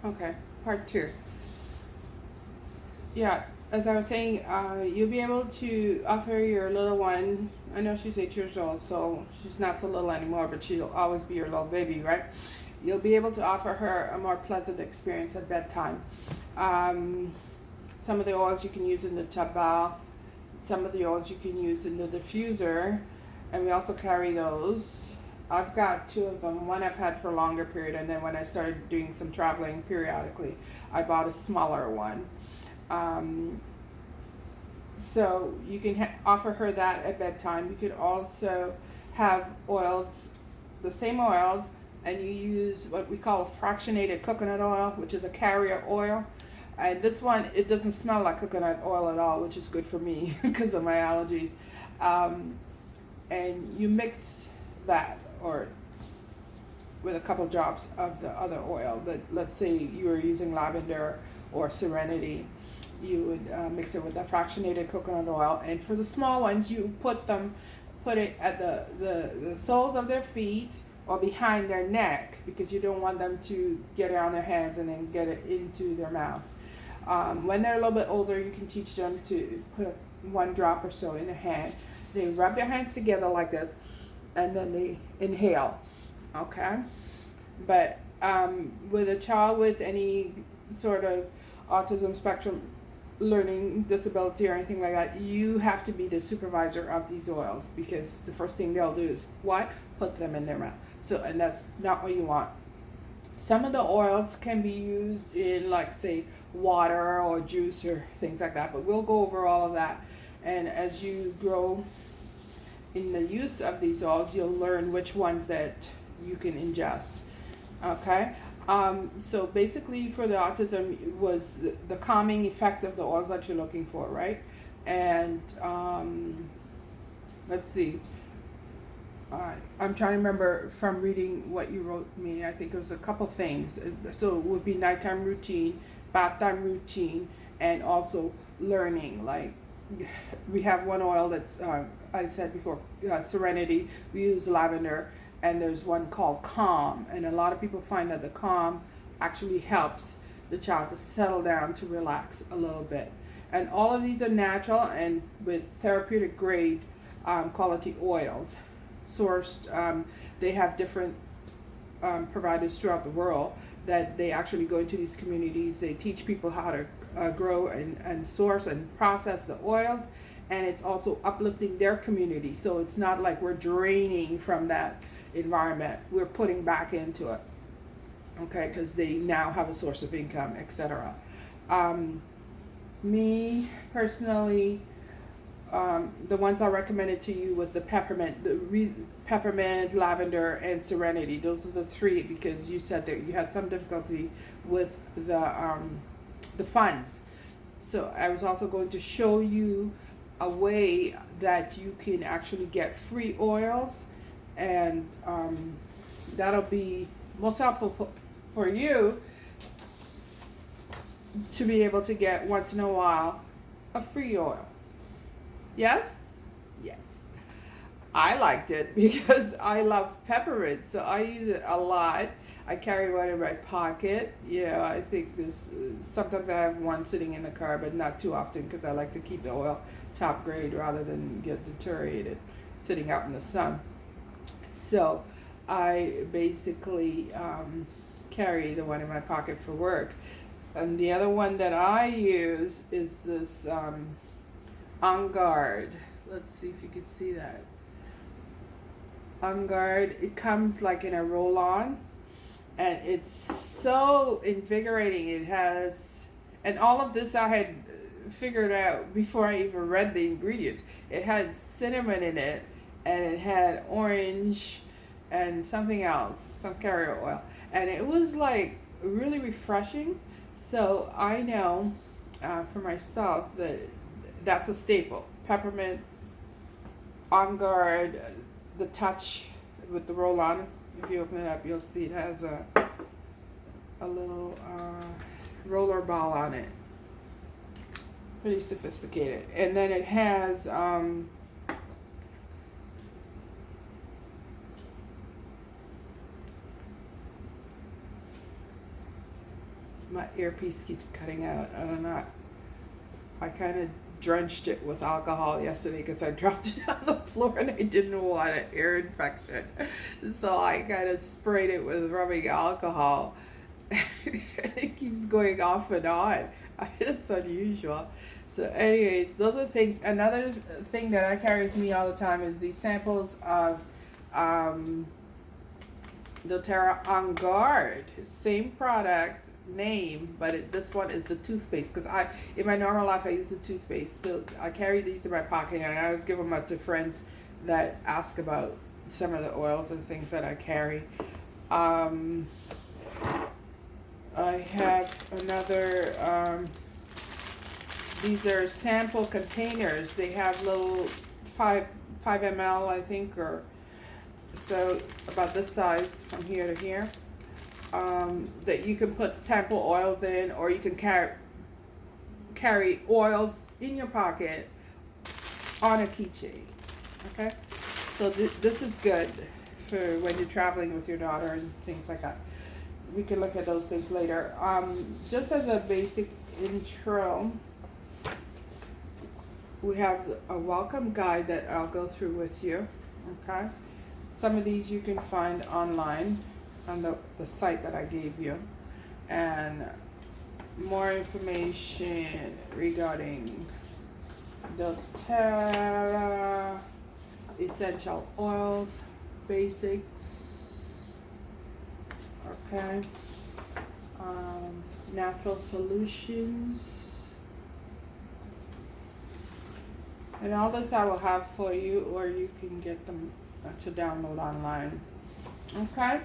Okay, part two. Yeah, as I was saying, you'll be able to offer your little one. I know she's 8 years old, so she's not so little anymore, but she'll always be your little baby, right? You'll be able to offer her a more pleasant experience at bedtime. Um, some of the oils you can use in the tub bath, some of the oils you can use in the diffuser, and we also carry those. I've got two of them. One I've had for a longer period, and then when I started doing some traveling periodically, I bought a smaller one. Um, so you can offer her that at bedtime. You could also have oils, the same oils, and you use what we call a fractionated coconut oil, which is a carrier oil. And this one, it doesn't smell like coconut oil at all, which is good for me because of my allergies. Um, and you mix that, or with a couple drops of the other oil. That, let's say you were using lavender or serenity, you would mix it with the fractionated coconut oil. And for the small ones, you put it at the soles of their feet or behind their neck, because you don't want them to get it on their hands and then get it into their mouths. When they're a little bit older, you can teach them to put one drop or so in a hand. They rub their hands together like this, and then they inhale. Okay, but with a child with any sort of autism spectrum learning disability or anything like that, you have to be the supervisor of these oils, because the first thing they'll do is what? Put them in their mouth. So, and that's not what you want. Some of the oils can be used in, like, say, water or juice or things like that, but we'll go over all of that. And as you grow in the use of these oils, you'll learn which ones that you can ingest. Okay? So basically, for the autism, it was the calming effect of the oils that you're looking for, right? And let's see. I'm trying to remember from reading what you wrote me. I think it was a couple things. So it would be nighttime routine, bath time routine, and also learning. Like, we have one oil that's, I said before, Serenity. We use lavender, and there's one called Calm. And a lot of people find that the Calm actually helps the child to settle down, to relax a little bit. And all of these are natural and with therapeutic grade quality oils sourced. They have different providers throughout the world that they actually go into these communities. They teach people how to grow and source and process the oils, and it's also uplifting their community. So it's not like we're draining from that environment, we're putting back into it, okay, because they now have a source of income, etc. Me personally, the ones I recommended to you was the peppermint, lavender, and serenity. Those are the three, because you said that you had some difficulty with the funds. So I was also going to show you a way that you can actually get free oils, and that'll be most helpful for you to be able to get once in a while a free oil. Yes? Yes. I liked it because I love peppermint, so I use it a lot. I carry one in my pocket. You know, I think this. Sometimes I have one sitting in the car, but not too often, because I like to keep the oil top grade rather than get deteriorated sitting out in the sun. So I basically carry the one in my pocket for work. And the other one that I use is this On Guard. Let's see if you can see that. On Guard. It comes like in a roll-on, and it's so invigorating. It has, and all of this I had figured out before I even read the ingredients. It had cinnamon in it, and it had orange and something else, some carrier oil, and it was like really refreshing. So I know for myself that that's a staple. Peppermint, On Guard, the Touch with the roll on. If you open it up, you'll see it has a little roller ball on it. Pretty sophisticated. And then it has My earpiece keeps cutting out. I don't know. I kind of drenched it with alcohol yesterday because I dropped it on the floor and I didn't want an ear infection. So I kind of sprayed it with rubbing alcohol. It keeps going off and on. It's unusual. So anyways, those are things. Another thing that I carry with me all the time is these samples of doTERRA On Guard. Same product name, but this one is the toothpaste, because in my normal life I use the toothpaste, so I carry these in my pocket and I always give them out to friends that ask about some of the oils and things that I carry. I have another, these are sample containers. They have little 5 ml, I think, or so, about this size from here to here, that you can put sample oils in, or you can carry oils in your pocket on a keychain. Okay, so this is good for when you're traveling with your daughter and things like that. We can look at those things later. Just as a basic intro, we have a welcome guide that I'll go through with you. Okay, some of these you can find online on the site that I gave you, and more information regarding doTERRA, essential oils, basics, okay, natural solutions, and all this I will have for you, or you can get them to download online. Okay.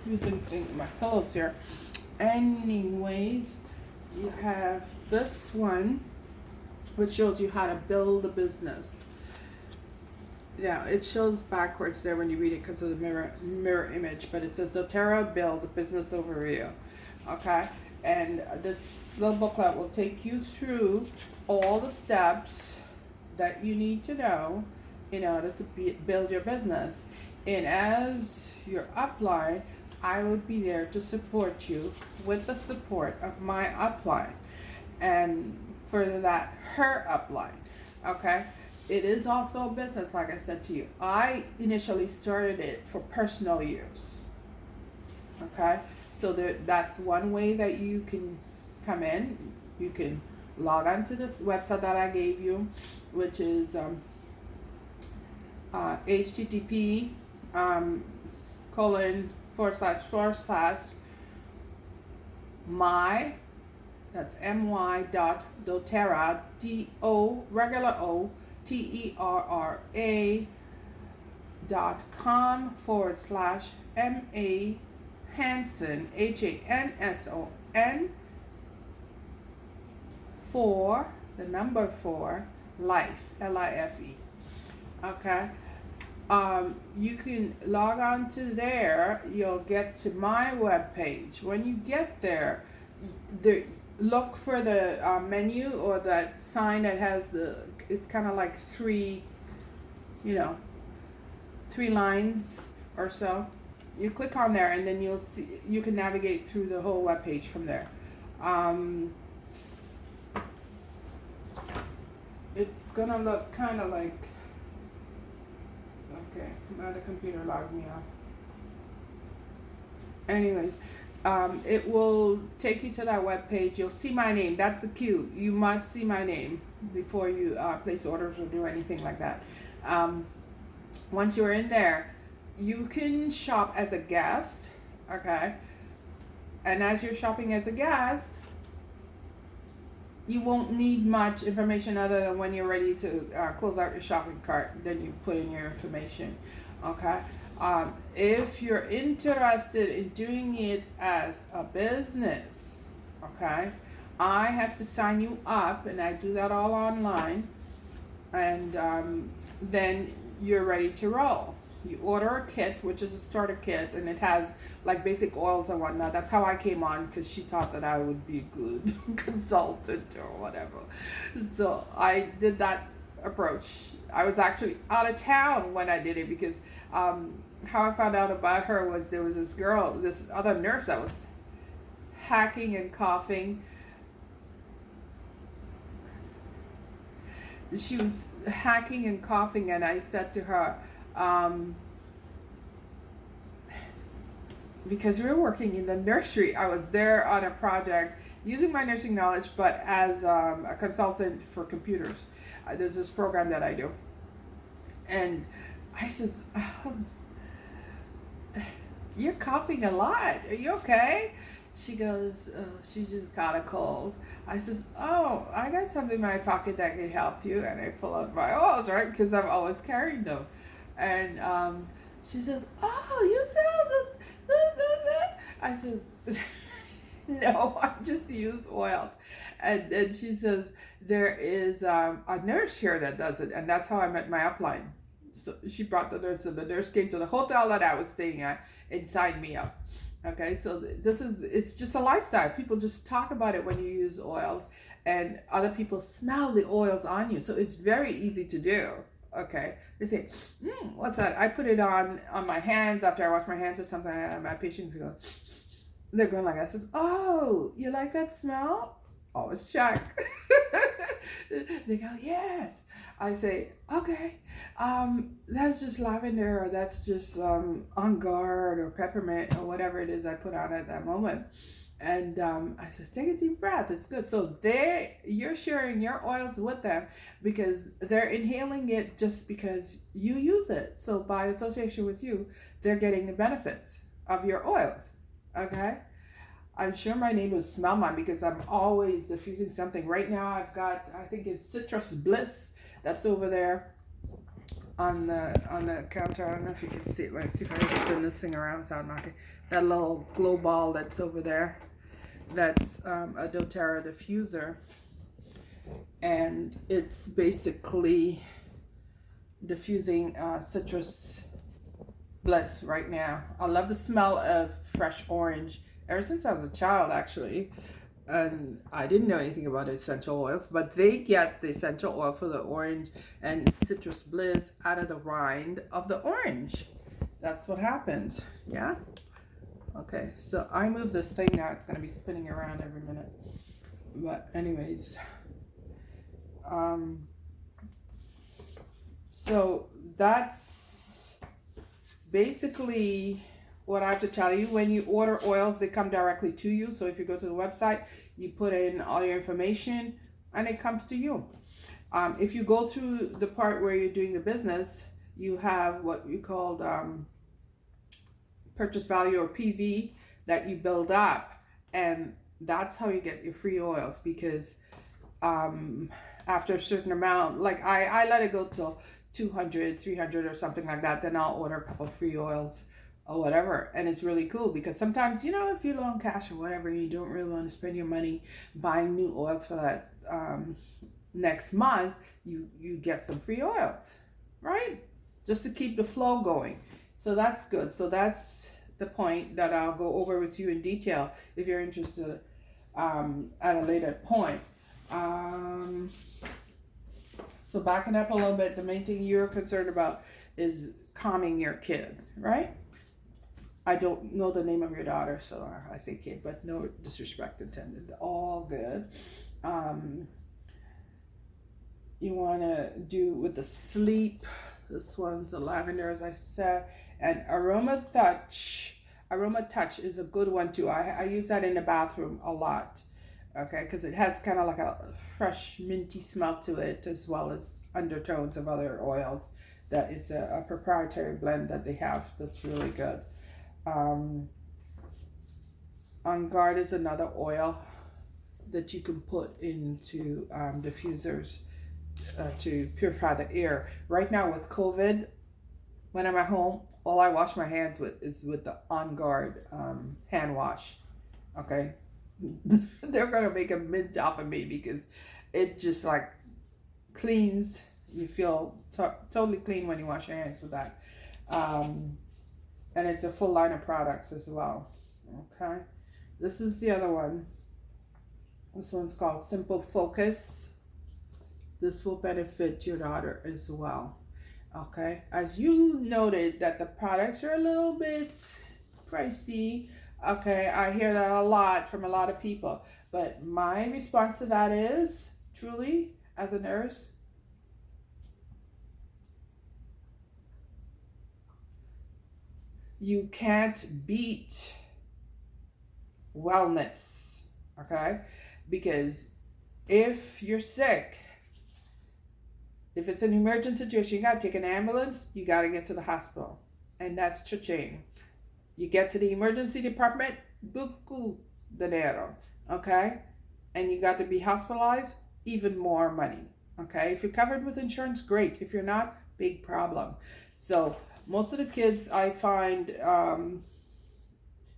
Using my pillows here. Anyways, you have this one, which shows you how to build a business. Now, it shows backwards there when you read it because of the mirror image, but it says doTERRA Build a Business Overview. Okay, and this little booklet will take you through all the steps that you need to know in order to build your business. And as your upline, I would be there to support you with the support of my upline, and for that, her upline. Okay, it is also a business, like I said to you. I initially started it for personal use. Okay, so that's one way that you can come in. You can log on to this website that I gave you, which is http my, that's my doTERRA, DOTERRA.com /MA Hanson, HANSON, 4 life, LIFE. Okay, you can log on to there. You'll get to my webpage. When you get there, look for the menu, or that sign that has it's kind of like three lines or so. You click on there, and then you'll see, you can navigate through the whole webpage from there. It's gonna look kind of like, okay, my other computer logged me off. Anyways, it will take you to that web page. You'll see my name. That's the cue. You must see my name before you place orders or do anything like that. Once you're in there, you can shop as a guest, okay? And as you're shopping as a guest, you won't need much information other than when you're ready to close out your shopping cart. Then you put in your information, okay? If you're interested in doing it as a business, okay, I have to sign you up, and I do that all online, and then you're ready to roll. You order a kit, which is a starter kit, and it has like basic oils and whatnot. That's how I came on, because she thought that I would be a good consultant or whatever. So I did that approach. I was actually out of town when I did it because how I found out about her was there was this girl, this other nurse that was hacking and coughing. She was hacking and coughing, and I said to her, because we were working in the nursery, I was there on a project using my nursing knowledge, but as a consultant for computers. There's this program that I do. And I says, you're coughing a lot. Are you okay? She goes, she just got a cold. I says, oh, I got something in my pocket that can help you. And I pull out my oils, right? Because I'm always carrying them. And she says, oh, you sell the. I says, no, I just use oils. And then she says, there is a nurse here that does it. And that's how I met my upline. So she brought the nurse, and the nurse came to the hotel that I was staying at and signed me up. Okay, so it's just a lifestyle. People just talk about it when you use oils, and other people smell the oils on you. So it's very easy to do. Okay, they say, what's that? I put it on my hands after I wash my hands or something. And my patients go, they're going like that. I says, oh, you like that smell? Always check. They go, yes. I say, okay, that's just lavender, or that's just On Guard or peppermint or whatever it is I put on at that moment. And I says, take a deep breath. It's good. So you're sharing your oils with them because they're inhaling it just because you use it. So by association with you, they're getting the benefits of your oils. Okay. I'm sure my name will smell mine because I'm always diffusing something. Right now I've got, I think it's Citrus Bliss that's over there on the counter. I don't know if you can see it. Let me see if I can spin this thing around without knocking. That little glow ball that's over there. That's a doTERRA diffuser. And it's basically diffusing Citrus Bliss right now. I love the smell of fresh orange. Ever since I was a child, actually, and I didn't know anything about essential oils, but they get the essential oil for the orange and Citrus Bliss out of the rind of the orange. That's what happens. Yeah? Okay, so I move this thing now. It's going to be spinning around every minute. But anyways, so that's basically what I have to tell you. When you order oils, they come directly to you. So if you go to the website, you put in all your information and it comes to you. If you go through the part where you're doing the business, you have what you call purchase value, or PV, that you build up. And that's how you get your free oils, because after a certain amount, like I let it go till 200, 300 or something like that. Then I'll order a couple of free oils or whatever. And it's really cool because sometimes, if you're low on cash or whatever, you don't really want to spend your money buying new oils for that next month, you get some free oils, right? Just to keep the flow going. So that's good. So that's the point that I'll go over with you in detail if you're interested at a later point. So backing up a little bit, the main thing you're concerned about is calming your kid, right? I don't know the name of your daughter, so I say kid, but no disrespect intended. All good. You want to do with the sleep. This one's the lavender, as I said. And Aroma Touch. Aroma Touch is a good one, too. I use that in the bathroom a lot. Okay, because it has kind of like a fresh, minty smell to it, as well as undertones of other oils. That it's a proprietary blend that they have that's really good. On Guard is another oil that you can put into diffusers to purify the air. Right now with COVID, when I'm at home, all I wash my hands with is with the On Guard hand wash. Okay, they're gonna make a mint off of me because it just like cleans. You feel totally clean when you wash your hands with that. And it's a full line of products as well. Okay. This is the other one. This one's called Simple Focus. this will benefit your daughter as well. Okay, as you noted that the products are a little bit pricey. Okay, I hear that a lot from a lot of people, but my response to that is truly, as a nurse, you can't beat wellness. Okay, because if you're sick, if it's an emergent situation, you gotta take an ambulance, you gotta get to the hospital. And that's cha-ching. You get to the emergency department, buku dinero. Okay? And you got to be hospitalized, even more money. Okay? If you're covered with insurance, great. If you're not, big problem. So most of the kids I find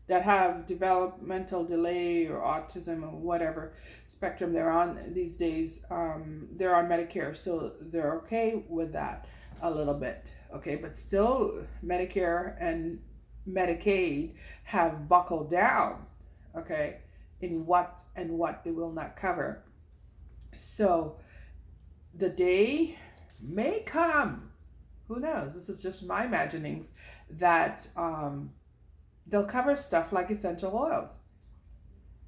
that have developmental delay or autism or whatever spectrum they're on these days, they're on Medicare, so they're okay with that a little bit. Okay, but still, Medicare and Medicaid have buckled down. Okay, in what and what they will not cover. So the day may come. Who knows? This is just my imaginings that they'll cover stuff like essential oils.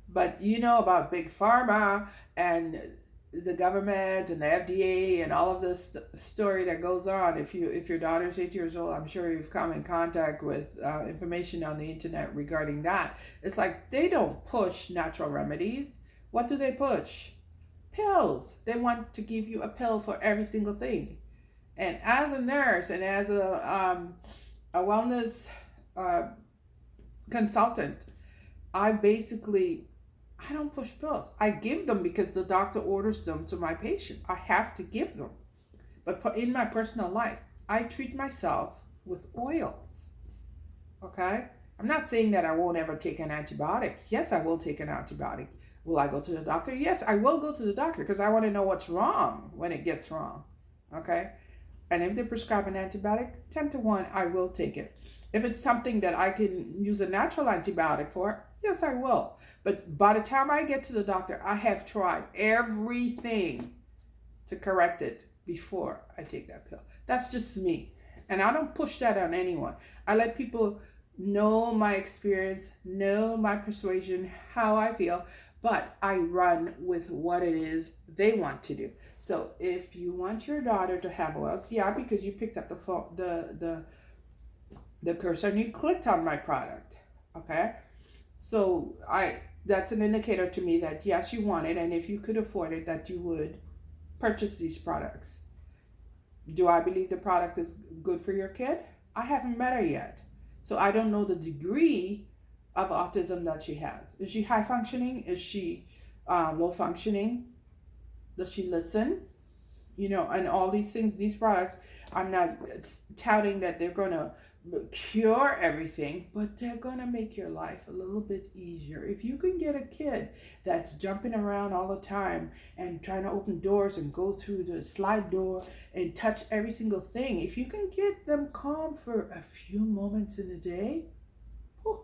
But you know about big pharma and the government and the FDA and all of this story that goes on. If your daughter's 8 years old, I'm sure you've come in contact with information on the internet regarding that. It's like they don't push natural remedies. What do they push? Pills. They want to give you a pill for every single thing. And as a nurse and as a wellness consultant, I don't push pills. I give them because the doctor orders them to my patient. I have to give them. But in my personal life, I treat myself with oils. Okay? I'm not saying that I won't ever take an antibiotic. Yes, I will take an antibiotic. Will I go to the doctor? Yes, I will go to the doctor because I want to know what's wrong when it gets wrong. Okay? And if they prescribe an antibiotic, 10 to 1, I will take it. If it's something that I can use a natural antibiotic for, yes, I will. But by the time I get to the doctor, I have tried everything to correct it before I take that pill. That's just me. And I don't push that on anyone. I let people know my experience, know my persuasion, how I feel, but I run with what it is they want to do. So if you want your daughter to have oils, yeah, because you picked up the phone, the cursor and you clicked on my product, okay? So that's an indicator to me that yes, you want it, and if you could afford it, that you would purchase these products. Do I believe the product is good for your kid? I haven't met her yet, so I don't know the degree of autism that she has. Is she high functioning? Is she low functioning? Does she listen? And all these things, these products, I'm not touting that they're going to cure everything, but they're going to make your life a little bit easier. If you can get a kid that's jumping around all the time and trying to open doors and go through the slide door and touch every single thing, if you can get them calm for a few moments in a day, whew,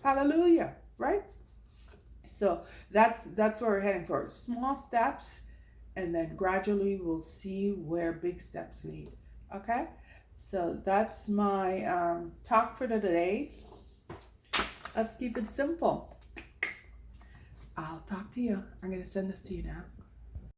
hallelujah, right? So that's where we're heading for. Small steps, and then gradually we'll see where big steps lead. Okay? So that's my talk for today. Let's keep it simple. I'll talk to you. I'm going to send this to you now.